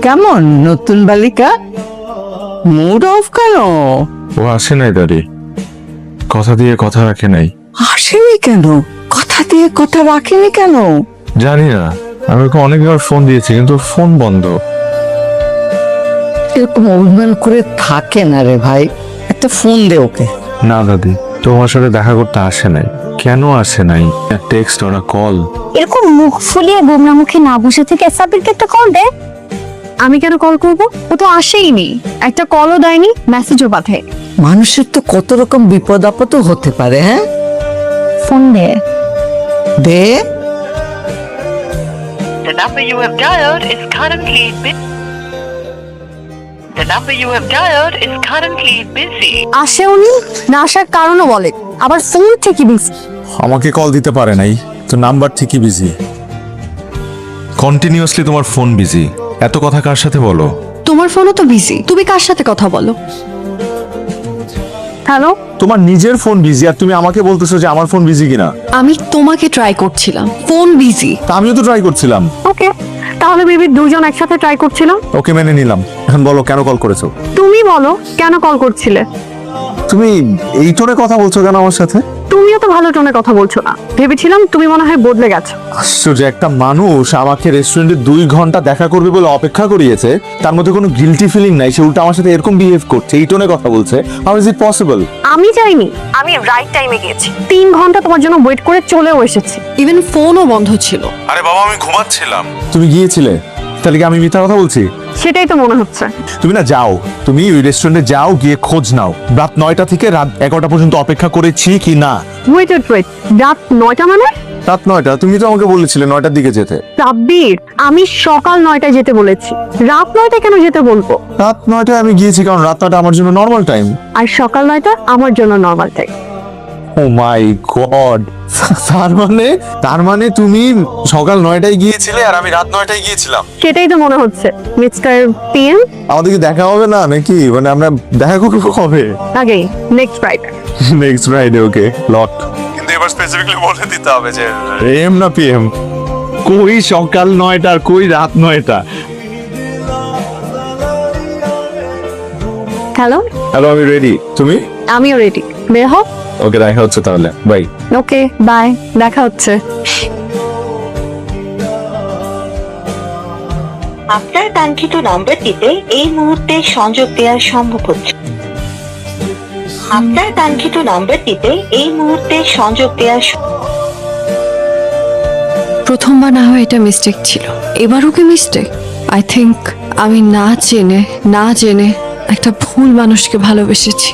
কেমন নতুন বালিকা? মুড অফ কেন? ও আসে নাই দাঁড়ি, কথা দিয়ে কথা রাখে নাই। আসেনি কেন? কথা দিয়ে কথা রাখেনি কেন? জানি না, আমি ওকে অনেকবার ফোন দিয়েছি কিন্তু ওর ফোন বন্ধ। এরকম অভিমান করে থাকে না রে ভাই, একটা ফোন দে ওকে। না দাদি, তোমার সাথে দেখা করতে আসে নাই। কেন আসে নাই? টেক্সট ওরা কল। এরকম মুখ ফুলিয়ে গোমরামুখী না বসে থেকে সাবিরকে একটা কল দে। আমি কেন কল করব? ও তো আসেইনি, একটা কলও দেয়নি, মেসেজও পাঠায়। মানুষের তো কত রকম বিপদ আপদও হতে পারে। হ্যাঁ, ফোন দে। দে। The number you have dialed is currently busy. The number you have dialed is currently busy. আসে উনি, না আসার কারণও বলে, আবার ফোন থেকে বিজি। আমাকে কল দিতে পারে নাই তো নাম্বার ঠিকই বিজি। কন্টিনিউয়াসলি তোমার ফোন বিজি। এত কথা কার সাথে বলো? তোমার ফোনও তো বিজি, তুমি কার সাথে কথা বলো? হ্যালো, তোমার নিজের ফোন বিজি আর তুমি আমাকে বলতেছো যে আমার ফোন বিজি কিনা। আমি তোমাকে ট্রাই করছিলাম, ফোন বিজি। তা আমিও তো ট্রাই করছিলাম। ওকে, তাহলে বেবি দুজন একসাথে ট্রাই করছিলাম। ওকে, মেনে নিলাম। এখন বলো কেন কল করেছো? তুমি বলো কেন কল করছিলে? তুমি এই টোনে কথা বলছো কেন আমার সাথে? তুমিও তো ভালো টোনে কথা বলছো না, ভেবেছিলাম তুমি মনে হয় বদলে গেছো। আশ্চর্য, একটা মানুষ আমাকে রেস্টুরেন্টে 2 ঘন্টা দেখা করবে বলে অপেক্ষা করিয়েছে, তার মধ্যে কোনো গিলটি ফিলিং নাই, সে উল্টা আমার সাথে এরকম বিহেভ করছে, এই টোনে কথা বলছে। How is it possible? আমি যাইনি, আমি রাইট টাইমে গিয়েছি। 3 ঘন্টা তোমার জন্য ওয়েট করে চলেও এসেছি, ইভেন ফোনও বন্ধ ছিল। আরে বাবা, আমি ঘুমাচ্ছিলাম। তুমি গিয়েছিলে, তাহলে কি আমি মিথ্যা কথা বলছি? সেটাই তো মনে হচ্ছে। তুমি না যাও, তুমি ওই রেস্টুরেন্টে যাও, গিয়ে খোঁজ নাও রাত 9টা থেকে রাত 11টা পর্যন্ত অপেক্ষা করেছি কি না। ওয়েট, রাত 9টা মানে? রাত 9টা? তুমি তো আমাকে বলেছিলে 9টার দিকে যেতে। সাব্বির, আমি সকাল 9টায় যেতে বলেছি, রাত 9টায় কেন যেতে বলবো? রাত 9টায় আমি গিয়েছি কারণ রাত 9টা আমার জন্য নর্মাল টাইম। আর সকাল 9টা আমার জন্য নর্মাল টাইম। ও মাই গড, তার মানে তুমি সকাল 9টায় গিয়েছিলে আর আমি রাত 9টায় গিয়েছিলাম। সেটাই তো মনে হচ্ছে মিস্টার পিএম। আমাদের কি দেখা হবে না নাকি? মানে আমরা দেখা করবো কবে? আগে নেক্সট ফ্রাইডে। নেক্সট ফ্রাইডে, ওকে লট। কিন্তু এবার স্পেসিফিকলি বলে দিতে হবে যে এম না পিএম। কই সকাল 9টা আর কই রাত 9টা? হ্যালো, হ্যালো, আমি রেডি। তুমি? আমিও রেডি, বের হও। ওকে, দেখা হচ্ছে তাহলে, বাই। ওকে বাই, দেখা হচ্ছে। আপনার কাঙ্ক্ষিত নাম্বারটিতে এই মুহূর্তে সংযোগ দেওয়া সম্ভব হচ্ছে। আপনার কাঙ্ক্ষিত নাম্বারটিতে এই মুহূর্তে সংযোগ দেওয়া প্রথমবার না হয় এটা মিস্টেক ছিল, এবারও কি মিস্টেক? আই থিংক আমি না জেনে একটা ভুল মানুষকে ভালোবেসেছি।